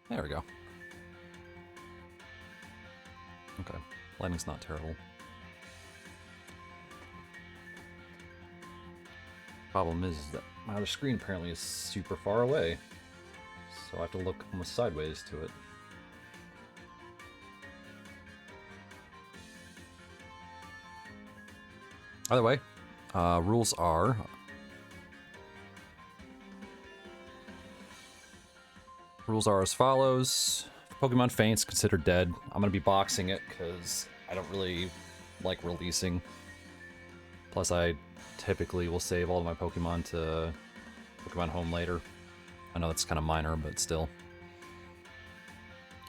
There we go. Okay, lighting's not terrible. Problem is that my other screen apparently is super far away, so I have to look almost sideways to it. Either way, rules are as follows. If Pokemon faints, considered dead. I'm gonna be boxing it because I don't really like releasing. Plus, I typically will save all of my Pokemon to Pokemon Home later. I know that's kind of minor, but still.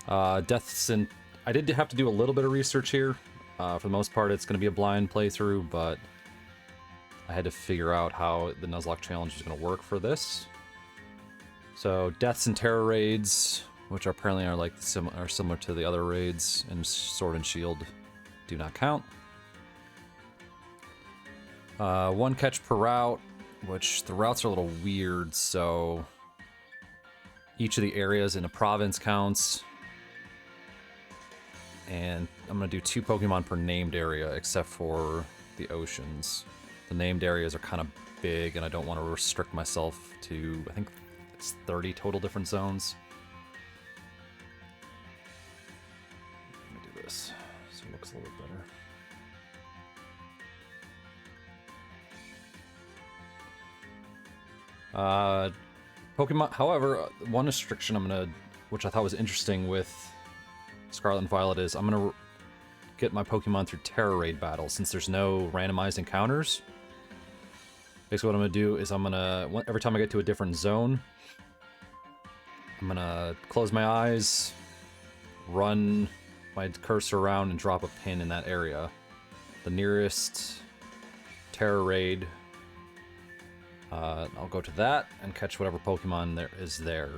Deaths and I did have to do a little bit of research here. For the most part, it's going to be a blind playthrough, but I had to figure out how the Nuzlocke challenge is going to work for this. So, deaths and terror raids, which apparently are like similar to the other raids in Sword and Shield, do not count. 1 catch per route, which the routes are a little weird, so each of the areas in a province counts. And I'm going to do 2 Pokemon per named area, except for the oceans. The named areas are kind of big, and I don't want to restrict myself to, I think it's 30 total different zones. Let me do this so it looks a little bit better. Pokemon, however, one restriction I'm going to, which I thought was interesting with Scarlet and Violet, is I'm going to get my Pokemon through Terror Raid battles, since there's no randomized encounters. Basically what I'm going to do is I'm going to, every time I get to a different zone, I'm going to close my eyes, run my cursor around, and drop a pin in that area. The nearest Terror Raid, I'll go to that and catch whatever Pokemon there is there.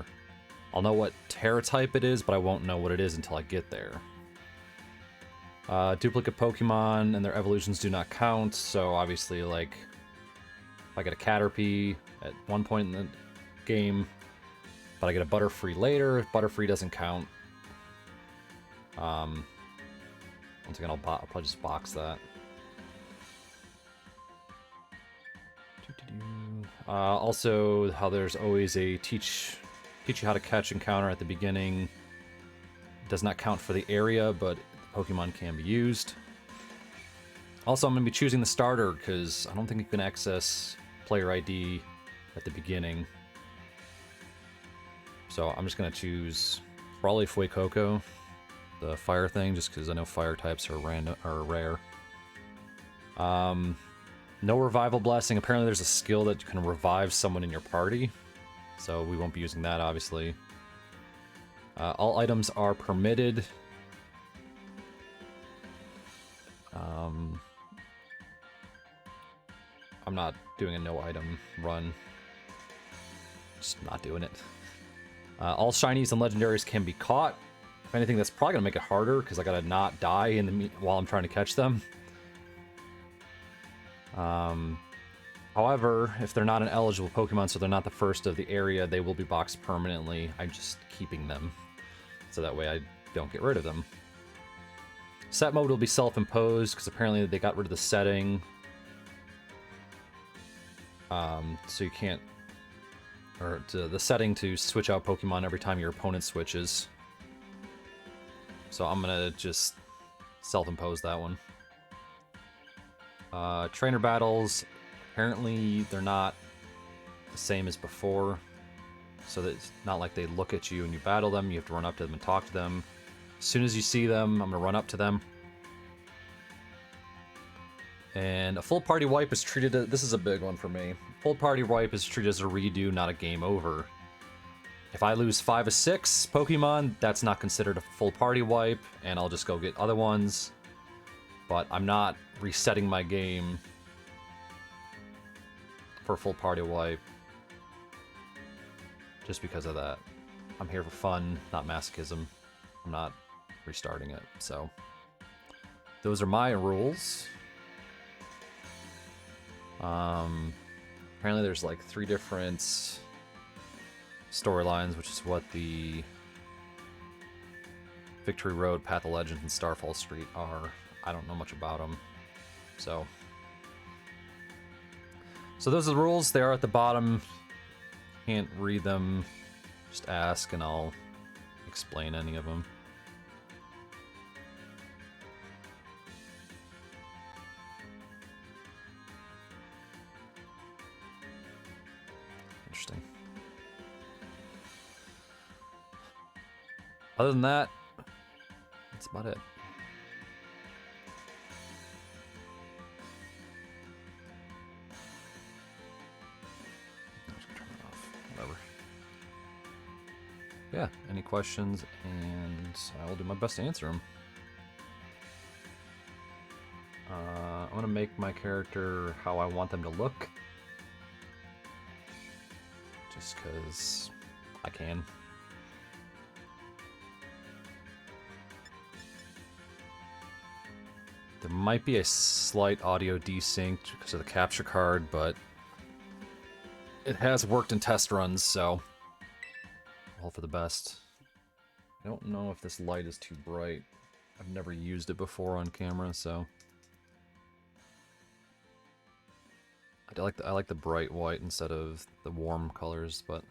I'll know what Terra type it is, but I won't know what it is until I get there. Duplicate Pokemon and their evolutions do not count, so obviously, like, if I get a Caterpie at one point in the game, but I get a Butterfree later, Butterfree doesn't count. Once again, I'll probably just box that. Also, how there's always a teach you how to catch encounter at the beginning. Does not count for the area, but the Pokemon can be used. Also, I'm going to be choosing the starter, because I don't think you can access player ID at the beginning. So I'm just going to choose probably Fuecoco, the fire thing, just because I know fire types are rare. No revival blessing. Apparently there's a skill that can revive someone in your party, so we won't be using that, obviously. All items are permitted. I'm not doing a no item run. Just not doing it. All shinies and legendaries can be caught. If anything, that's probably gonna make it harder, because I gotta not die while I'm trying to catch them. However, if they're not an eligible Pokemon, so they're not the first of the area, they will be boxed permanently. I'm just keeping them, so that way I don't get rid of them. Set mode will be self-imposed, because apparently they got rid of the setting. So you can't... Or the setting to switch out Pokemon every time your opponent switches. So I'm gonna just self-impose that one. Trainer battles, apparently they're not the same as before, so that it's not like they look at you and you battle them. You have to run up to them and talk to them. As soon as you see them, I'm gonna run up to them. And a full party wipe is treated as, this is a big one for me. Full party wipe is treated as a redo, not a game over. If I lose 5 of 6 Pokemon, that's not considered a full party wipe, and I'll just go get other ones. But I'm not resetting my game for full party wipe just because of that. I'm here for fun, not masochism. I'm not restarting it, so those are my rules. Apparently there's like 3 different storylines, which is what the Victory Road, Path of Legends, and Starfall Street are. I don't know much about them. So those are the rules. They are at the bottom. Can't read them. Just ask and I'll explain any of them. Interesting. Other than that, that's about it. Yeah, any questions, and I will do my best to answer them. I'm going to make my character how I want them to look. Just because I can. There might be a slight audio desync because of the capture card, but it has worked in test runs, so all for the best. I don't know if this light is too bright. I've never used it before on camera, so I like the bright white instead of the warm colors, but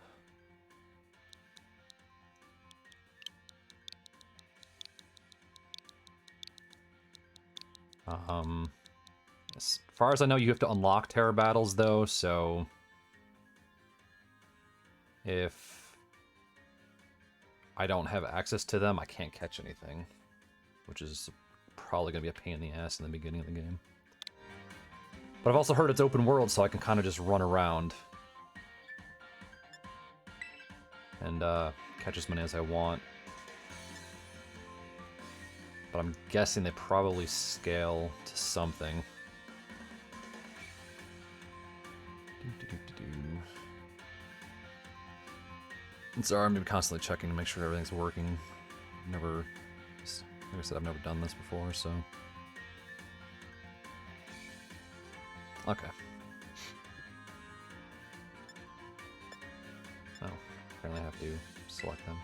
as far as I know, you have to unlock Terror Battles though, so if I don't have access to them, I can't catch anything, which is probably going to be a pain in the ass in the beginning of the game. But I've also heard it's open world, so I can kind of just run around and catch as many as I want. But I'm guessing they probably scale to something. And sorry, I'm going to be constantly checking to make sure everything's working. Like I said, I've never done this before, so. Okay. Oh, apparently I have to select them.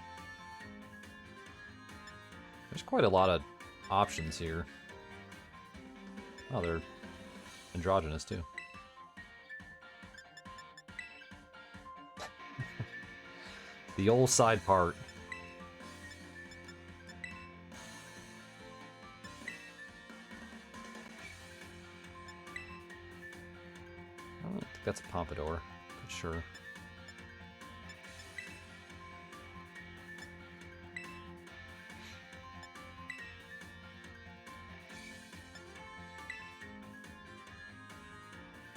There's quite a lot of options here. Oh, they're androgynous too. The old side part. I don't think that's a pompadour, but sure.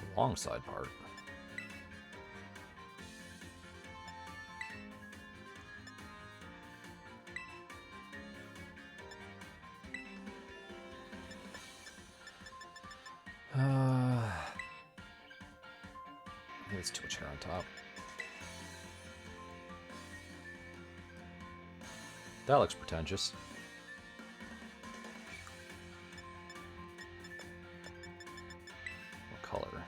A long side part. There's too much hair on top. That looks pretentious. What color?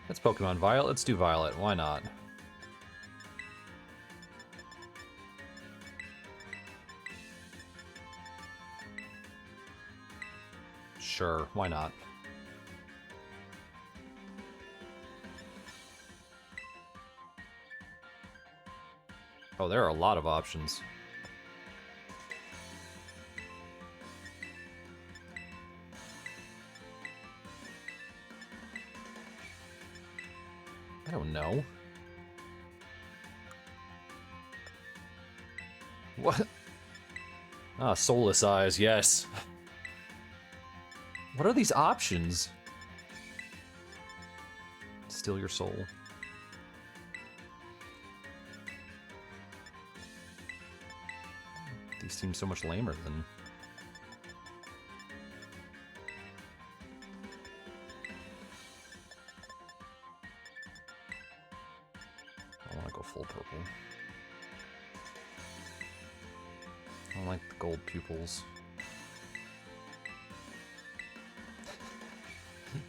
That's Pokemon Violet. Let's do Violet. Why not? Sure, why not? Oh, there are a lot of options. I don't know. What? Ah, soulless eyes, yes. What are these options? Steal your soul. These seem so much lamer than... I want to go full purple. I don't like the gold pupils.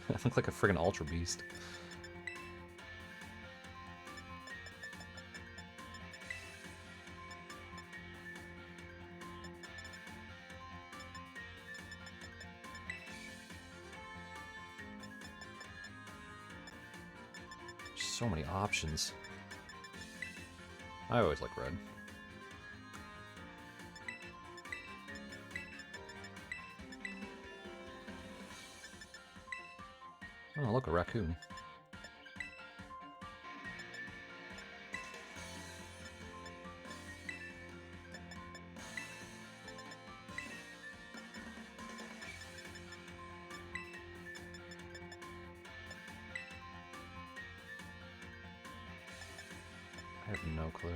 I look like a friggin' Ultra Beast. So many options. I always like red. Oh, look, a raccoon. I have no clue.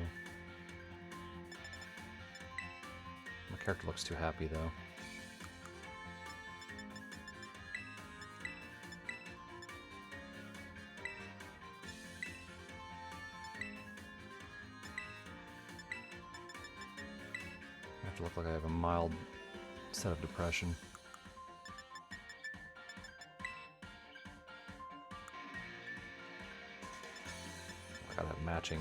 My character looks too happy, though. I have to look like I have a mild set of depression. I gotta have matching.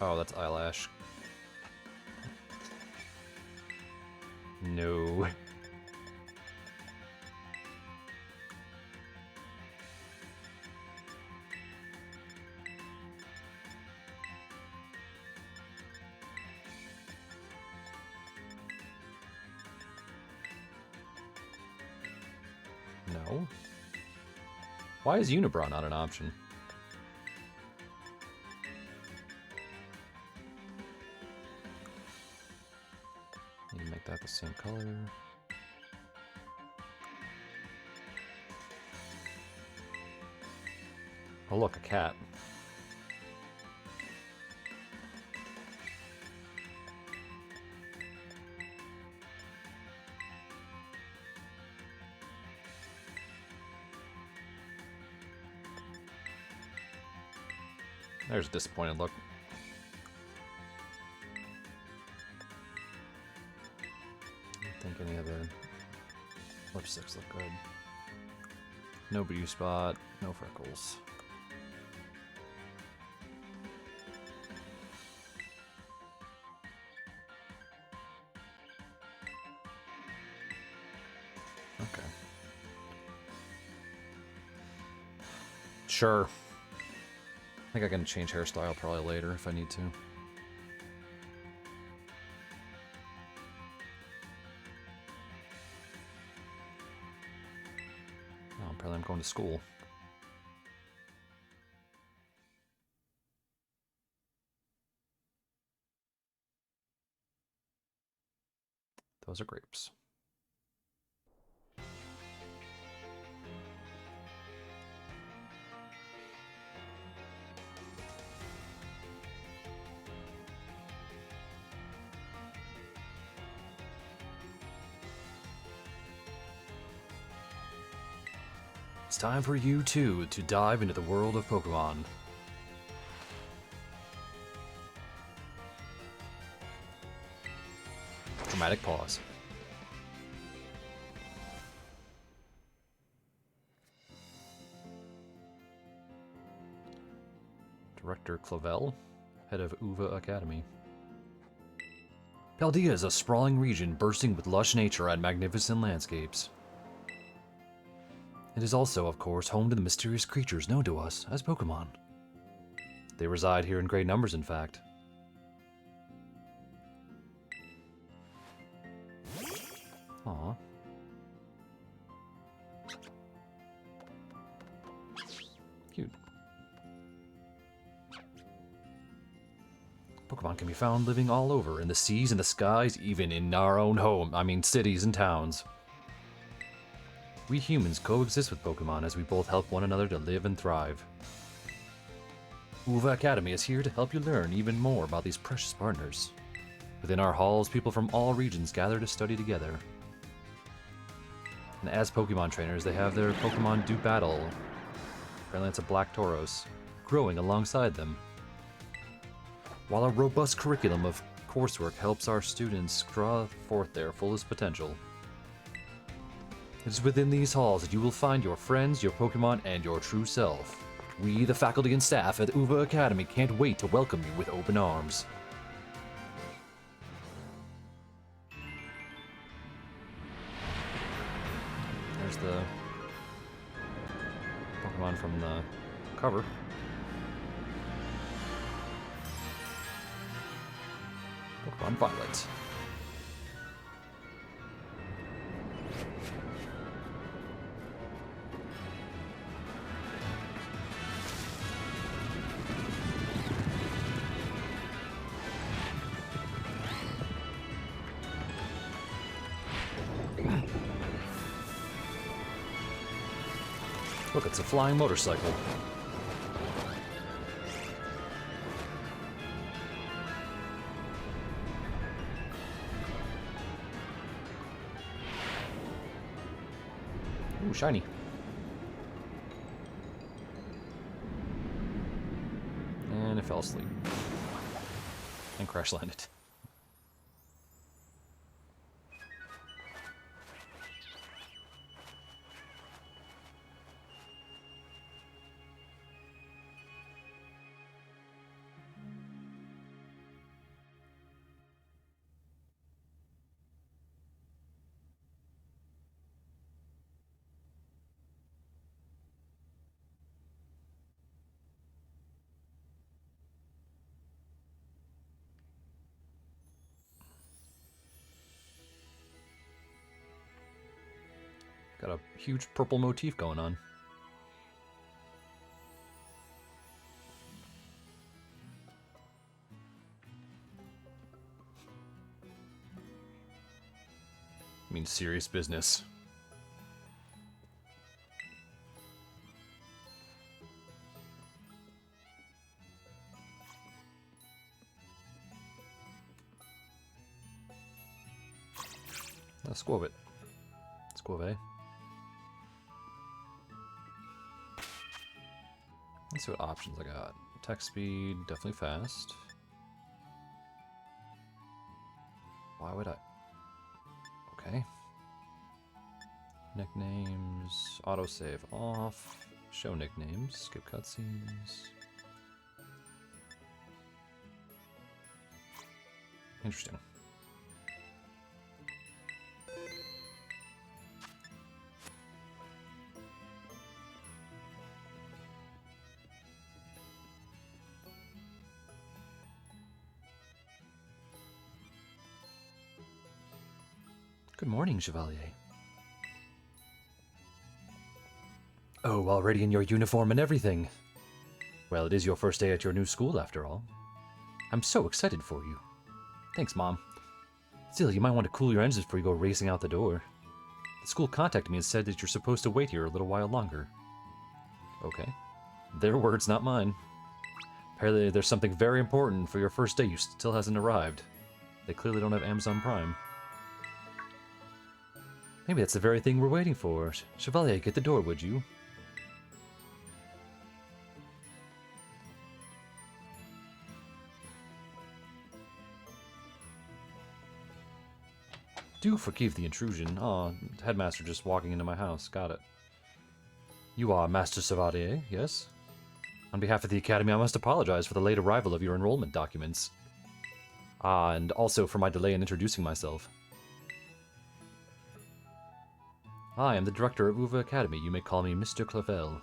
Oh, that's eyelash. No. No. Why is Unibrow not an option? Need to make that the same color. Oh look, a cat. There's a disappointed look. I don't think any of the lipsticks look good. No beauty spot, no freckles. Okay. Sure. I think I can change hairstyle probably later if I need to. Oh, apparently I'm going to school. Those are grapes. It's time for you two to dive into the world of Pokemon. Dramatic pause. Director Clavel, head of Uva Academy. Paldea is a sprawling region bursting with lush nature and magnificent landscapes. It is also, of course, home to the mysterious creatures known to us as Pokemon. They reside here in great numbers, in fact. Aww. Cute. Pokemon can be found living all over, in the seas and the skies, even in our own cities and towns. We humans coexist with Pokemon as we both help one another to live and thrive. Uva Academy is here to help you learn even more about these precious partners. Within our halls, people from all regions gather to study together. And as Pokemon trainers, they have their Pokemon do battle. Apparently it's a Black Tauros, growing alongside them. While a robust curriculum of coursework helps our students draw forth their fullest potential. It is within these halls that you will find your friends, your Pokemon, and your true self. We, the faculty and staff at Uva Academy, can't wait to welcome you with open arms. There's the Pokemon from the cover. Pokemon Violet. Look, it's a flying motorcycle. Ooh, shiny. And it fell asleep. And crash landed. Got a huge purple motif going on. I mean, serious business. Squove it. Squove. Let's see what options I got. Attack speed, definitely fast. Why would I? Okay. Nicknames, autosave off, show nicknames, skip cutscenes. Interesting. Good morning, Chevalier. Oh, already in your uniform and everything. Well, it is your first day at your new school, after all. I'm so excited for you. Thanks, Mom. Still, you might want to cool your engines before you go racing out the door. The school contacted me and said that you're supposed to wait here a little while longer. Okay. Their words, not mine. Apparently there's something very important for your first day you still hasn't arrived. They clearly don't have Amazon Prime. Maybe that's the very thing we're waiting for. Chevalier, get the door, would you? Do forgive the intrusion. Aw, headmaster just walking into my house. Got it. You are Master Chevalier, yes? On behalf of the Academy, I must apologize for the late arrival of your enrollment documents. Ah, and also for my delay in introducing myself. I am the director of Uva Academy. You may call me Mr. Clavel.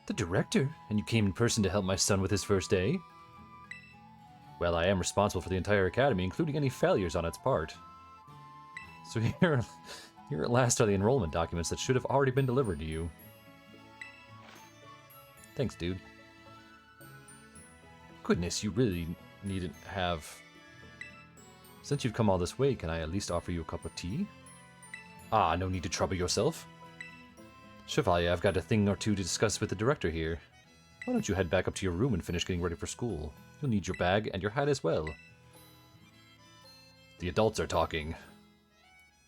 The director? And you came in person to help my son with his first day? Well, I am responsible for the entire academy, including any failures on its part. So here at last are the enrollment documents that should have already been delivered to you. Thanks, dude. Goodness, you really needn't have... Since you've come all this way, can I at least offer you a cup of tea? Ah, no need to trouble yourself. Chevalier, I've got a thing or two to discuss with the director here. Why don't you head back up to your room and finish getting ready for school? You'll need your bag and your hat as well. The adults are talking.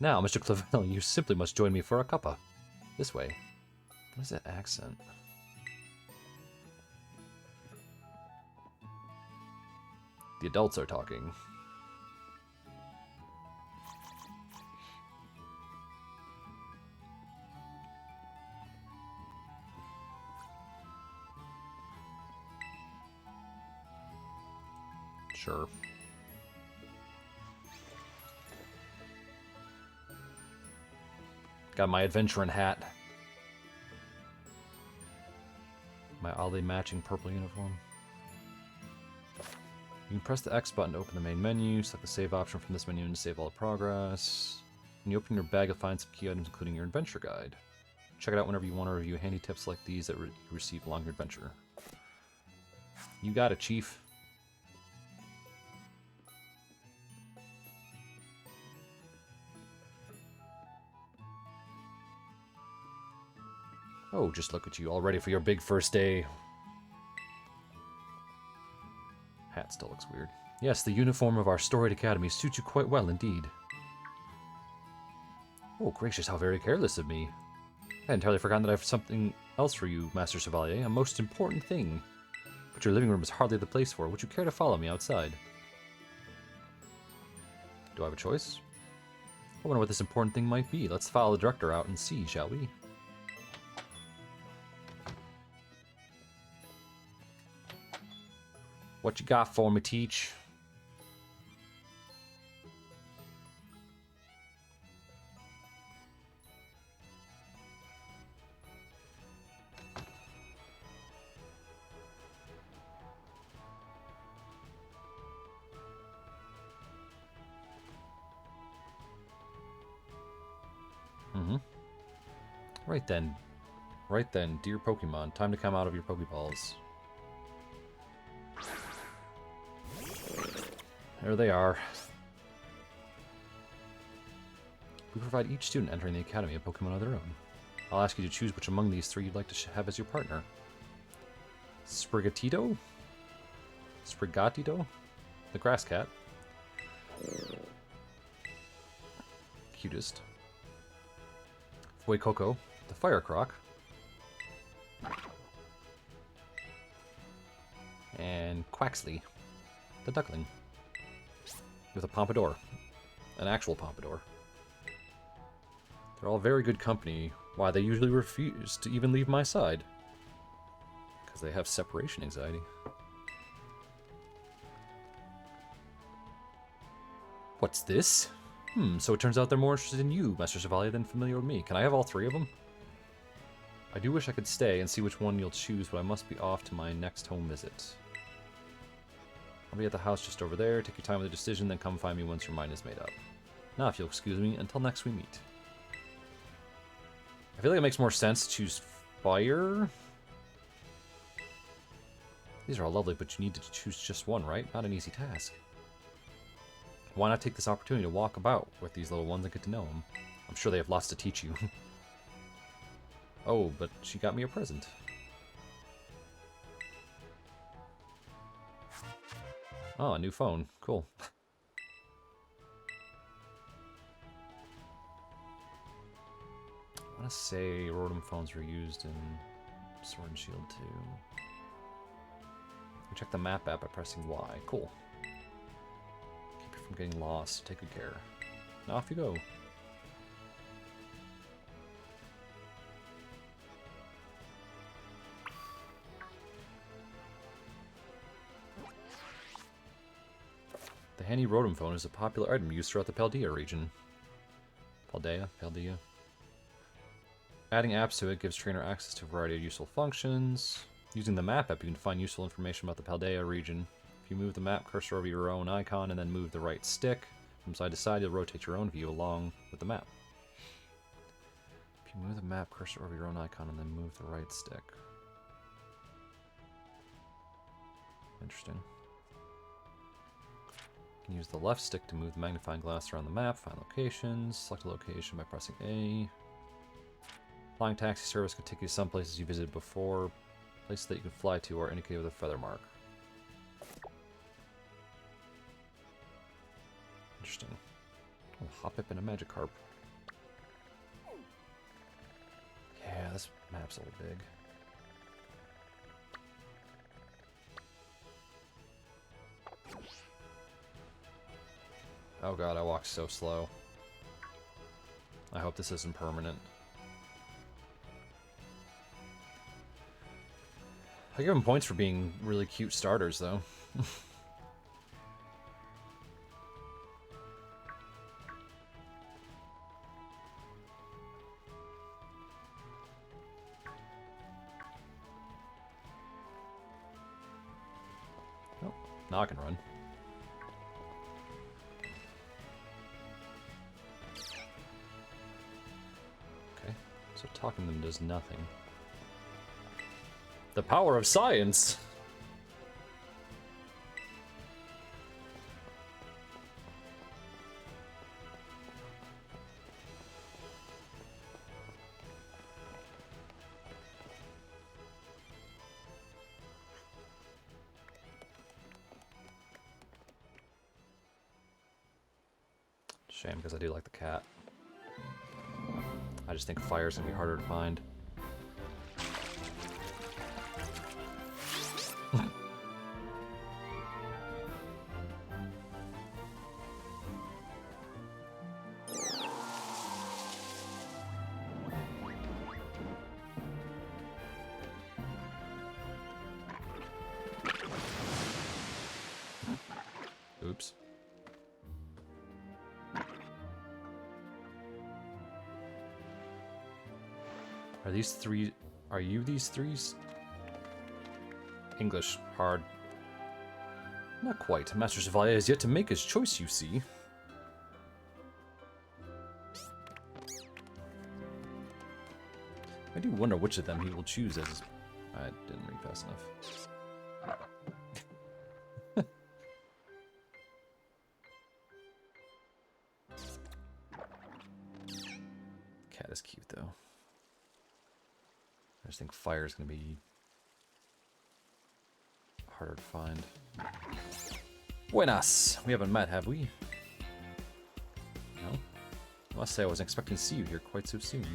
Now, Mr. Clavel, you simply must join me for a cuppa. This way. What is that accent? The adults are talking. Sure. Got my adventuring hat. My oddly matching purple uniform. You can press the X button to open the main menu, select the save option from this menu and save all the progress. When you open your bag, you'll find some key items, including your adventure guide. Check it out whenever you want to review handy tips like these that you receive along your adventure. You got it, Chief. Oh, just look at you, all ready for your big first day. Hat still looks weird. Yes, the uniform of our storied academy suits you quite well indeed. Oh, gracious, how very careless of me. I had entirely forgotten that I have something else for you, Master Chevalier, a most important thing. But your living room is hardly the place for it. Would you care to follow me outside? Do I have a choice? I wonder what this important thing might be. Let's follow the director out and see, shall we? What you got for me, Teach? Right then. Right then, dear Pokemon, time to come out of your Pokeballs. There they are. We provide each student entering the Academy a Pokemon of their own. I'll ask you to choose which among these three you'd like to have as your partner. Sprigatito? Sprigatito? The grass cat. Cutest. Fuecoco, the fire croc. And Quaxley, the duckling. With a pompadour. An actual pompadour. They're all very good company. Why, they usually refuse to even leave my side. Because they have separation anxiety. What's this? So it turns out they're more interested in you, Master Chevalier, than familiar with me. Can I have all three of them? I do wish I could stay and see which one you'll choose, but I must be off to my next home visit. I'll be at the house just over there. Take your time with the decision, then come find me once your mind is made up. Now, if you'll excuse me, until next we meet. I feel like it makes more sense to choose fire. These are all lovely, but you need to choose just one, right? Not an easy task. Why not take this opportunity to walk about with these little ones and get to know them? I'm sure they have lots to teach you. Oh, but she got me a present. Oh, a new phone. Cool. I want to say Rotom phones were used in Sword and Shield too. We check the map app by pressing Y. Cool. Keep you from getting lost. Take good care. Now off you go. The handy Rotom phone is a popular item used throughout the Paldea region. Paldea. Adding apps to it gives trainer access to a variety of useful functions. Using the map app, you can find useful information about the Paldea region. If you move the map cursor over your own icon and then move the right stick, from side to side, you'll rotate your own view along with the map. If you move the map cursor over your own icon and then move the right stick. Interesting. You can use the left stick to move the magnifying glass around the map, find locations, select a location by pressing A. Flying taxi service could take you to some places you visited before. Places that you can fly to are indicated with a feather mark. Interesting. Oh, Hoppip and a Magikarp. Yeah, this map's a little big. Oh god, I walked so slow. I hope this isn't permanent. I give them points for being really cute starters, though. Now I can run. Okay, so talking to them does nothing. The power of science! Shame, because I do like the cat. I just think fire's gonna be harder to find. Oops. Are these three... Are you these threes? English. Hard. Not quite. Master Chevalier has yet to make his choice, you see. I do wonder which of them he will choose as... I didn't read fast enough. Cat is cute, though. I just think fire is going to be harder to find. Buenas! We haven't met, have we? No? I must say I wasn't expecting to see you here quite so soon.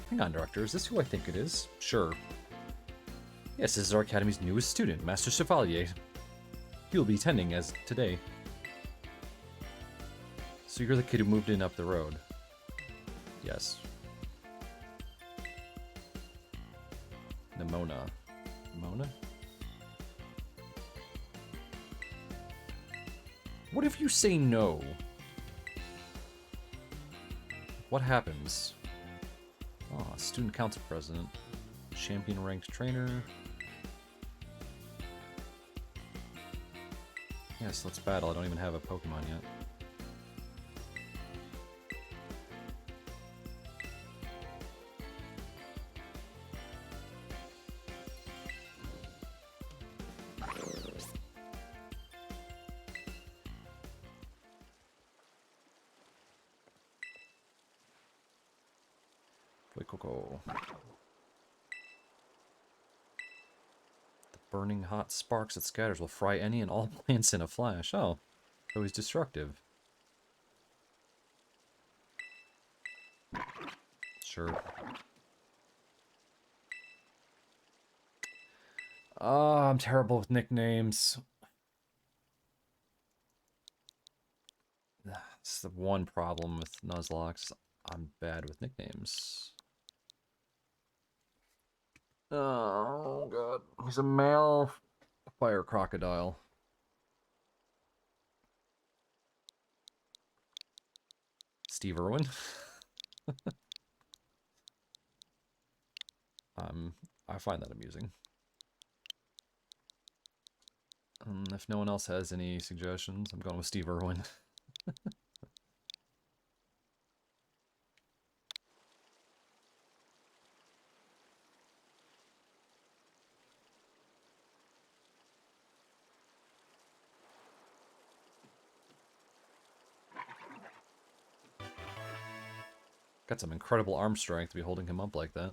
Hang on, Director. Is this who I think it is? Sure. Yes, this is our Academy's newest student, Master Chevalier. He will be attending as today. So you're the kid who moved in up the road? Yes. Nimona. Nimona? What if you say no? What happens? Oh, student council president. Champion ranked trainer. Yes, let's battle. I don't even have a Pokemon yet. Coco. The burning hot sparks it scatters will fry any and all plants in a flash. Oh, so he's destructive. Sure. Oh, I'm terrible with nicknames. That's the one problem with Nuzlocke. I'm bad with nicknames. Oh, God. He's a male fire crocodile. Steve Irwin. I find that amusing. If no one else has any suggestions, I'm going with Steve Irwin. Got some incredible arm strength to be holding him up like that.